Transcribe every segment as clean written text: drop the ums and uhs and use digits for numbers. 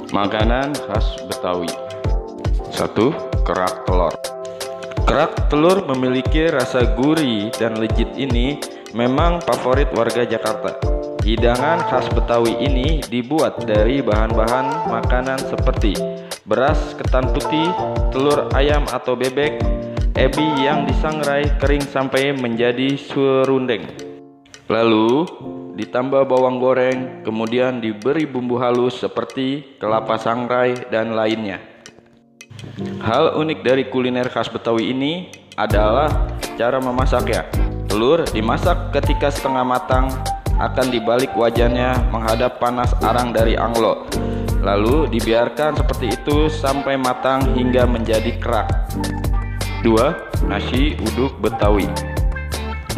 Makanan khas Betawi. 1. Kerak telur. Kerak telur memiliki rasa gurih dan legit ini memang favorit warga Jakarta. Hidangan khas Betawi ini dibuat dari bahan-bahan makanan seperti beras ketan putih, telur ayam atau bebek, ebi yang disangrai kering sampai menjadi serundeng. Lalu ditambah bawang goreng, kemudian diberi bumbu halus seperti kelapa sangrai dan lainnya. Hal unik dari kuliner khas Betawi ini adalah cara memasaknya. Telur dimasak ketika setengah matang, akan dibalik wajannya menghadap panas arang dari anglo. Lalu dibiarkan seperti itu sampai matang hingga menjadi kerak. 2. Nasi uduk Betawi.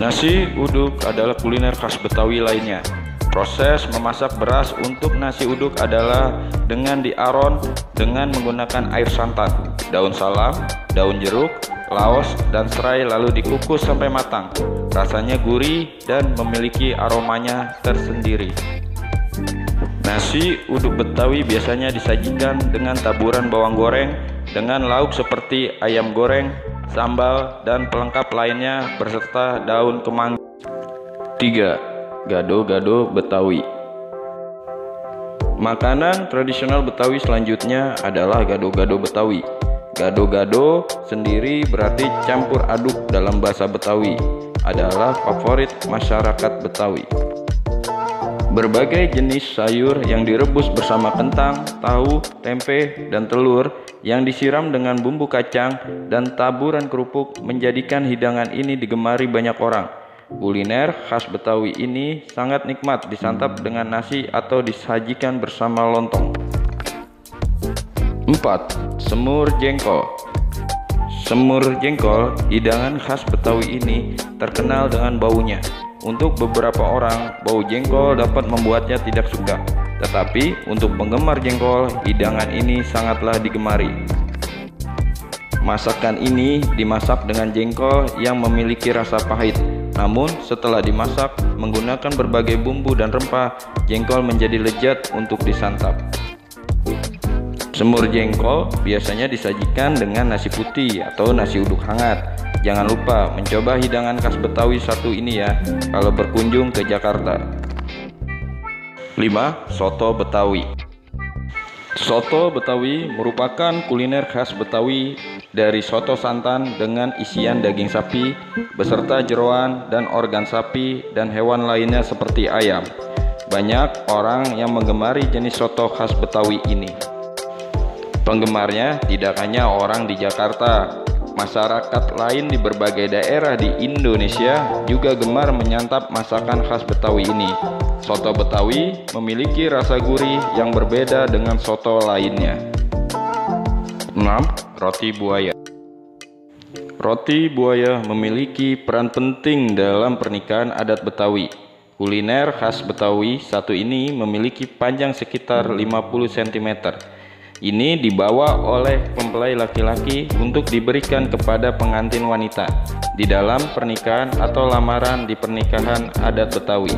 Nasi uduk adalah kuliner khas Betawi lainnya. Proses memasak beras untuk nasi uduk adalah dengan diaron dengan menggunakan air santan, daun salam, daun jeruk, laos, dan serai, lalu dikukus sampai matang. Rasanya gurih dan memiliki aromanya tersendiri. Nasi uduk Betawi biasanya disajikan dengan taburan bawang goreng dengan lauk seperti ayam goreng, sambal, dan pelengkap lainnya beserta daun kemangi. 3. Gado-gado Betawi. Makanan tradisional Betawi selanjutnya adalah gado-gado Betawi. Gado-gado sendiri berarti campur aduk dalam bahasa Betawi, adalah favorit masyarakat Betawi. Berbagai jenis sayur yang direbus bersama kentang, tahu, tempe, dan telur yang disiram dengan bumbu kacang dan taburan kerupuk menjadikan hidangan ini digemari banyak orang. Kuliner khas Betawi ini sangat nikmat disantap dengan nasi atau disajikan bersama lontong. 4. Semur jengkol. Semur jengkol, hidangan khas Betawi ini terkenal dengan baunya. Untuk beberapa orang, bau jengkol dapat membuatnya tidak suka. Tetapi untuk penggemar jengkol, hidangan ini sangatlah digemari. Masakan ini dimasak dengan jengkol yang memiliki rasa pahit. Namun setelah dimasak menggunakan berbagai bumbu dan rempah, jengkol menjadi lezat untuk disantap. Semur jengkol biasanya disajikan dengan nasi putih atau nasi uduk hangat. Jangan lupa mencoba hidangan khas Betawi satu ini ya kalau berkunjung ke Jakarta. 5. Soto Betawi. Soto Betawi merupakan kuliner khas Betawi dari soto santan dengan isian daging sapi beserta jeroan dan organ sapi dan hewan lainnya seperti ayam. Banyak orang yang menggemari jenis soto khas Betawi ini. Penggemarnya tidak hanya orang di Jakarta, masyarakat lain di berbagai daerah di Indonesia juga gemar menyantap masakan khas Betawi ini. Soto Betawi memiliki rasa gurih yang berbeda dengan soto lainnya. 6. Roti buaya. Roti buaya memiliki peran penting dalam pernikahan adat Betawi. Kuliner khas Betawi satu ini memiliki panjang sekitar 50 cm. Ini dibawa oleh mempelai laki-laki untuk diberikan kepada pengantin wanita di dalam pernikahan atau lamaran di pernikahan adat Betawi.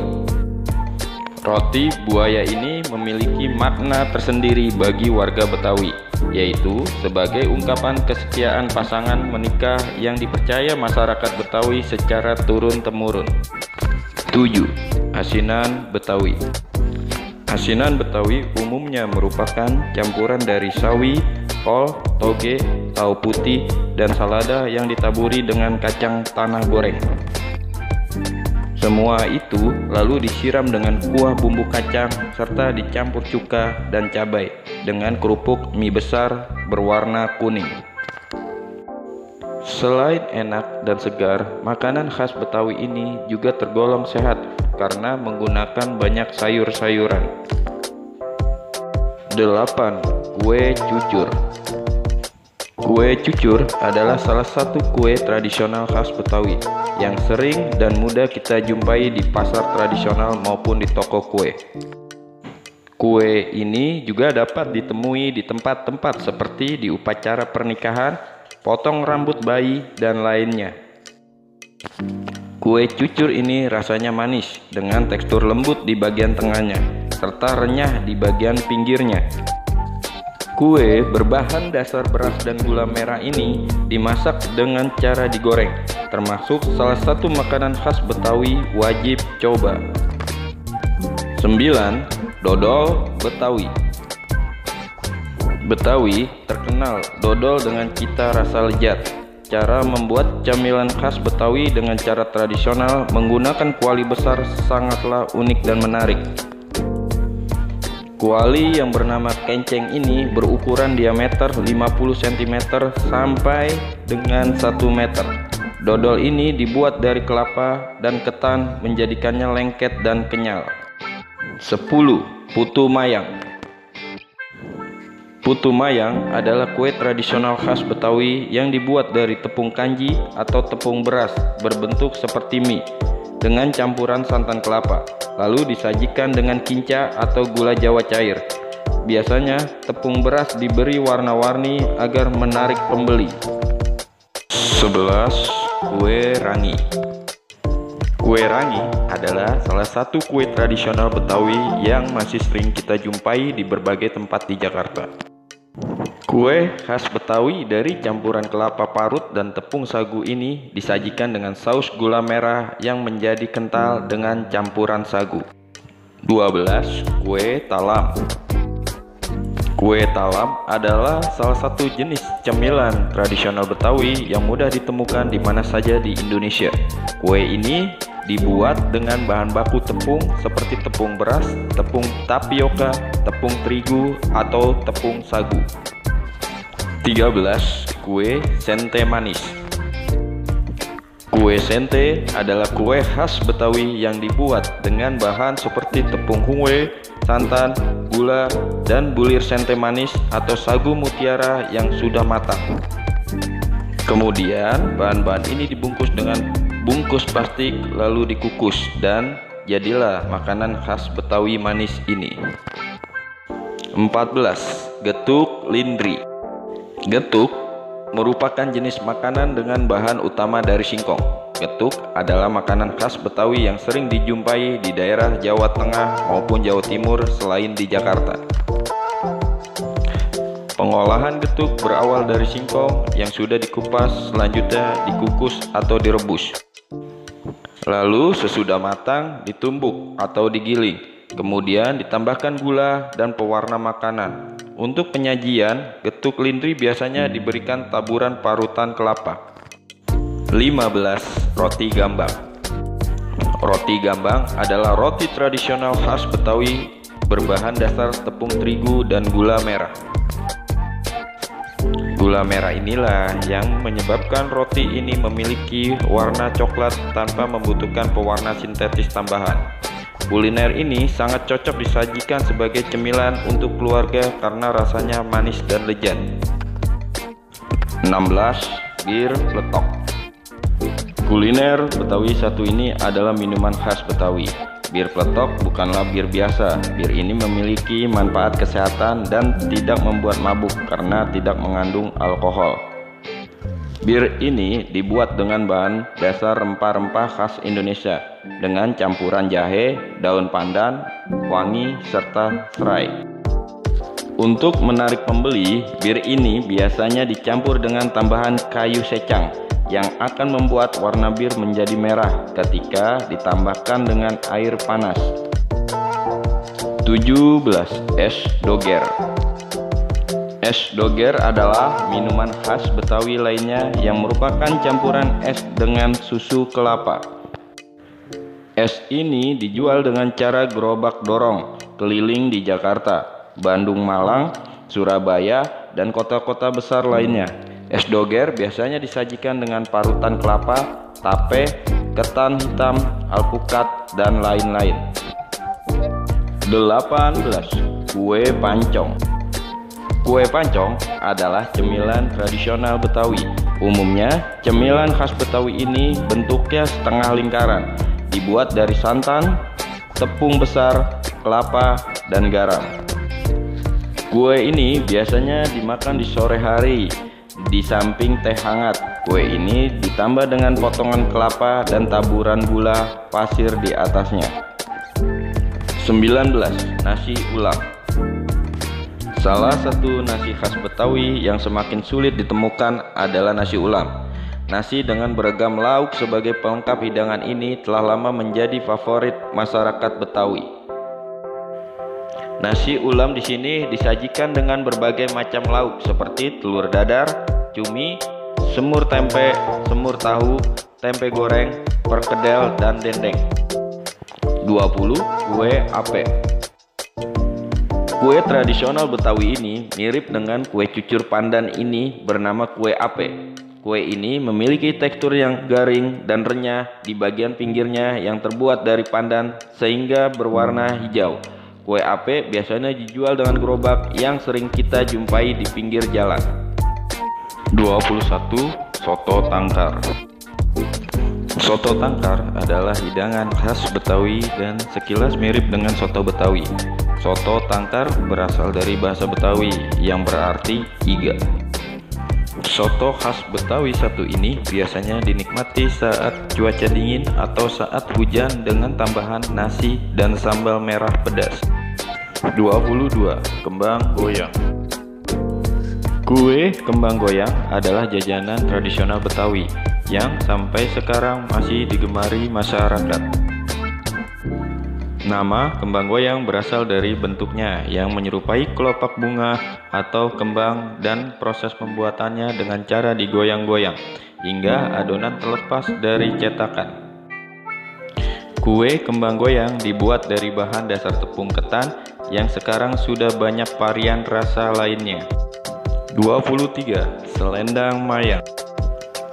Roti buaya ini memiliki makna tersendiri bagi warga Betawi, yaitu sebagai ungkapan kesetiaan pasangan menikah yang dipercaya masyarakat Betawi secara turun-temurun. 7. Asinan Betawi. Asinan Betawi umumnya merupakan campuran dari sawi, kol, toge, tahu putih, dan salada yang ditaburi dengan kacang tanah goreng. Semua itu lalu disiram dengan kuah bumbu kacang serta dicampur cuka dan cabai dengan kerupuk mie besar berwarna kuning. Selain enak dan segar, makanan khas Betawi ini juga tergolong sehat karena menggunakan banyak sayur-sayuran. 8. Kue cucur. Kue cucur adalah salah satu kue tradisional khas Betawi yang sering dan mudah kita jumpai di pasar tradisional maupun di toko kue. Kue ini juga dapat ditemui di tempat-tempat seperti di upacara pernikahan, potong rambut bayi, dan lainnya. Kue cucur ini rasanya manis dengan tekstur lembut di bagian tengahnya serta renyah di bagian pinggirnya. Kue berbahan dasar beras dan gula merah ini dimasak dengan cara digoreng, termasuk salah satu makanan khas Betawi wajib coba. 9. Dodol Betawi. Betawi terkenal dodol dengan cita rasa lezat. Cara membuat camilan khas Betawi dengan cara tradisional menggunakan kuali besar sangatlah unik dan menarik. Kuali yang bernama kenceng ini berukuran diameter 50 cm sampai dengan 1 meter. Dodol ini dibuat dari kelapa dan ketan menjadikannya lengket dan kenyal. 10. Putu Mayang. Putu Mayang adalah kue tradisional khas Betawi yang dibuat dari tepung kanji atau tepung beras berbentuk seperti mie dengan campuran santan kelapa, lalu disajikan dengan kinca atau gula Jawa cair. Biasanya tepung beras diberi warna-warni agar menarik pembeli. 11. Kue Rangi. Kue rangi adalah salah satu kue tradisional Betawi yang masih sering kita jumpai di berbagai tempat di Jakarta. Kue khas Betawi dari campuran kelapa parut dan tepung sagu ini disajikan dengan saus gula merah yang menjadi kental dengan campuran sagu. 12. Kue Talam. Kue talam adalah salah satu jenis cemilan tradisional Betawi yang mudah ditemukan di mana saja di Indonesia. Kue ini dibuat dengan bahan baku tepung seperti tepung beras, tepung tapioka, tepung terigu, atau tepung sagu. 13. Kue Sente Manis. Kue sente adalah kue khas Betawi yang dibuat dengan bahan seperti tepung hungue, santan, gula, dan bulir sente manis atau sagu mutiara yang sudah matang. Kemudian bahan-bahan ini dibungkus dengan bungkus plastik lalu dikukus dan jadilah makanan khas Betawi manis ini. 14. Getuk Lindri. Getuk merupakan jenis makanan dengan bahan utama dari singkong. Getuk adalah makanan khas Betawi yang sering dijumpai di daerah Jawa Tengah maupun Jawa Timur selain di Jakarta. Pengolahan getuk berawal dari singkong yang sudah dikupas, selanjutnya dikukus atau direbus. Lalu sesudah matang ditumbuk atau digiling, kemudian ditambahkan gula dan pewarna makanan. Untuk penyajian, getuk lindri biasanya diberikan taburan parutan kelapa. 15. Roti Gambang. Roti gambang adalah roti tradisional khas Betawi berbahan dasar tepung terigu dan gula merah. Gula merah inilah yang menyebabkan roti ini memiliki warna coklat tanpa membutuhkan pewarna sintetis tambahan. Kuliner ini sangat cocok disajikan sebagai cemilan untuk keluarga karena rasanya manis dan lezat. 16. Bir Pletok. Kuliner Betawi satu ini adalah minuman khas Betawi. Bir Pletok bukanlah bir biasa. Bir ini memiliki manfaat kesehatan dan tidak membuat mabuk karena tidak mengandung alkohol. Bir ini dibuat dengan bahan dasar rempah-rempah khas Indonesia dengan campuran jahe, daun pandan, wangi, serta serai. Untuk menarik pembeli, bir ini biasanya dicampur dengan tambahan kayu secang yang akan membuat warna bir menjadi merah ketika ditambahkan dengan air panas. 17. Es Doger. Es doger adalah minuman khas Betawi lainnya yang merupakan campuran es dengan susu kelapa. Es ini dijual dengan cara gerobak dorong keliling di Jakarta, Bandung, Malang, Surabaya, dan kota-kota besar lainnya. Es doger biasanya disajikan dengan parutan kelapa, tape, ketan hitam, alpukat, dan lain-lain. 18. Kue Pancong. Kue pancong adalah cemilan tradisional Betawi. Umumnya, cemilan khas Betawi ini bentuknya setengah lingkaran, dibuat dari santan, tepung besar, kelapa, dan garam. Kue ini biasanya dimakan di sore hari, di samping teh hangat. Kue ini ditambah dengan potongan kelapa dan taburan gula pasir di atasnya. 19. Nasi ulam. Salah satu nasi khas Betawi yang semakin sulit ditemukan adalah nasi ulam. Nasi dengan beragam lauk sebagai pelengkap hidangan ini telah lama menjadi favorit masyarakat Betawi. Nasi ulam di sini disajikan dengan berbagai macam lauk seperti telur dadar, cumi, semur tempe, semur tahu, tempe goreng, perkedel, dan dendeng. 20. Kue ape. Kue tradisional Betawi ini mirip dengan kue cucur pandan ini bernama kue ape. Kue ini memiliki tekstur yang garing dan renyah di bagian pinggirnya yang terbuat dari pandan sehingga berwarna hijau. Kue ape biasanya dijual dengan gerobak yang sering kita jumpai di pinggir jalan. 21. Soto tangkar. Soto tangkar adalah hidangan khas Betawi dan sekilas mirip dengan soto Betawi. Soto tangkar berasal dari bahasa Betawi yang berarti iga. Soto khas Betawi satu ini biasanya dinikmati saat cuaca dingin atau saat hujan dengan tambahan nasi dan sambal merah pedas. 22. Kembang goyang. Kue kembang goyang adalah jajanan tradisional Betawi yang sampai sekarang masih digemari masyarakat. Nama kembang goyang berasal dari bentuknya yang menyerupai kelopak bunga atau kembang dan proses pembuatannya dengan cara digoyang-goyang hingga adonan terlepas dari cetakan. Kue kembang goyang dibuat dari bahan dasar tepung ketan yang sekarang sudah banyak varian rasa lainnya. 23. Selendang mayang.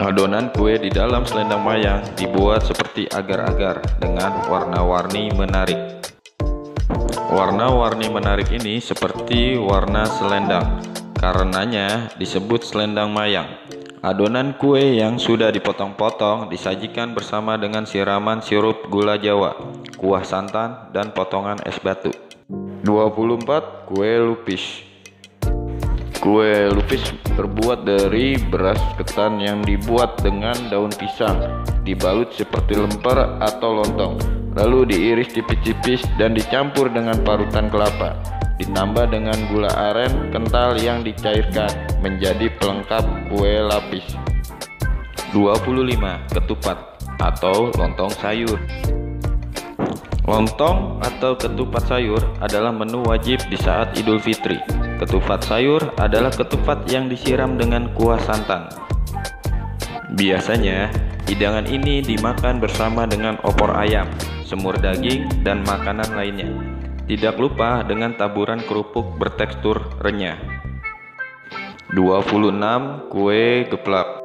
Adonan kue di dalam selendang mayang dibuat seperti agar-agar dengan warna-warni menarik. Warna-warni menarik ini seperti warna selendang, karenanya disebut selendang mayang. Adonan kue yang sudah dipotong-potong disajikan bersama dengan siraman sirup gula Jawa, kuah santan, dan potongan es batu. 24. Kue lupis. Kue lupis terbuat dari beras ketan yang dibuat dengan daun pisang, dibalut seperti lemper atau lontong, lalu diiris tipis-tipis dan dicampur dengan parutan kelapa, ditambah dengan gula aren kental yang dicairkan menjadi pelengkap kue lapis. 25. Ketupat atau lontong sayur. Lontong atau ketupat sayur adalah menu wajib di saat Idul Fitri. Ketupat sayur adalah ketupat yang disiram dengan kuah santan. Biasanya, hidangan ini dimakan bersama dengan opor ayam, semur daging, dan makanan lainnya. Tidak lupa dengan taburan kerupuk bertekstur renyah. 26. Kue geplak.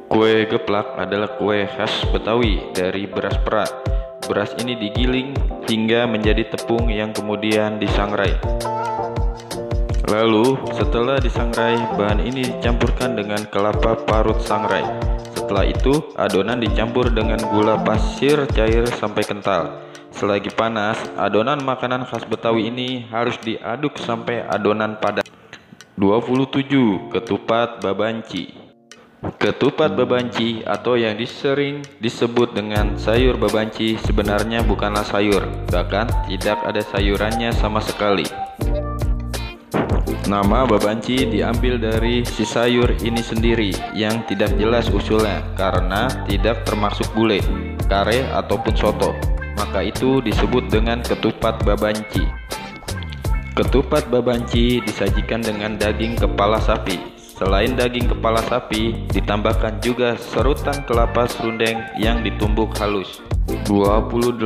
Kue geplak adalah kue khas Betawi dari beras perak. Beras ini digiling hingga menjadi tepung yang kemudian disangrai. Lalu setelah disangrai, bahan ini dicampurkan dengan kelapa parut sangrai. Setelah itu, adonan dicampur dengan gula pasir cair sampai kental. Selagi panas, adonan makanan khas Betawi ini harus diaduk sampai adonan padat. 27. Ketupat babanci. Ketupat babanci atau yang sering disebut dengan sayur babanci sebenarnya bukanlah sayur, bahkan tidak ada sayurannya sama sekali. Nama babanci diambil dari si sayur ini sendiri yang tidak jelas usulnya karena tidak termasuk gulai, kare ataupun soto. Maka itu disebut dengan ketupat babanci. Ketupat babanci disajikan dengan daging kepala sapi. Selain daging kepala sapi, ditambahkan juga serutan kelapa serundeng yang ditumbuk halus. 28.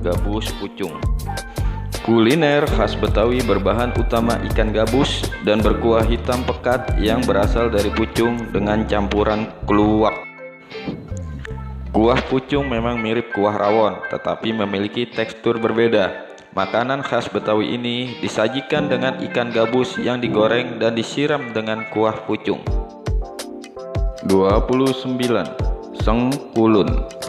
Gabus pucung. Kuliner khas Betawi berbahan utama ikan gabus dan berkuah hitam pekat yang berasal dari pucung dengan campuran keluak. Kuah pucung memang mirip kuah rawon, tetapi memiliki tekstur berbeda. Makanan khas Betawi ini disajikan dengan ikan gabus yang digoreng dan disiram dengan kuah pucung. 29. Sengkulun.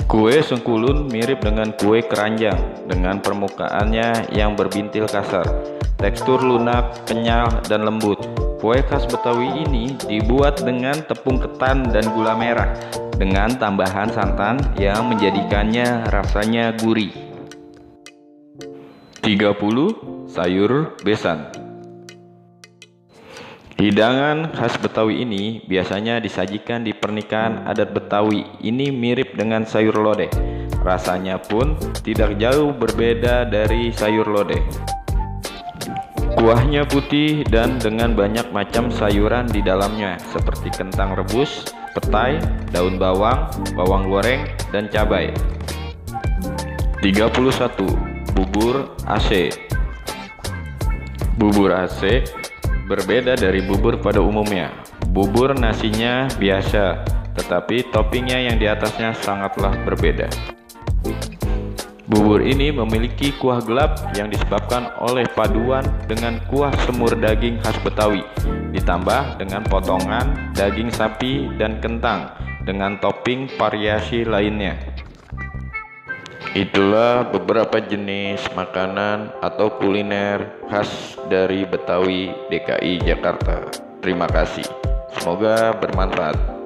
Kue sengkulun mirip dengan kue keranjang dengan permukaannya yang berbintil kasar, tekstur lunak, kenyal, dan lembut. Kue khas Betawi ini dibuat dengan tepung ketan dan gula merah dengan tambahan santan yang menjadikannya rasanya gurih. 30. Sayur besan. Hidangan khas Betawi ini biasanya disajikan di pernikahan adat Betawi. Ini mirip dengan sayur lodeh. Rasanya pun tidak jauh berbeda dari sayur lodeh. Kuahnya putih dan dengan banyak macam sayuran di dalamnya, seperti kentang rebus, petai, daun bawang, bawang goreng, dan cabai. 31. Bubur AC. Bubur AC berbeda dari bubur pada umumnya. Bubur nasinya biasa, tetapi toppingnya yang di atasnya sangatlah berbeda. Bubur ini memiliki kuah gelap yang disebabkan oleh paduan dengan kuah semur daging khas Betawi, ditambah dengan potongan daging sapi dan kentang dengan topping variasi lainnya. Itulah beberapa jenis makanan atau kuliner khas dari Betawi, DKI Jakarta. Terima kasih. Semoga bermanfaat.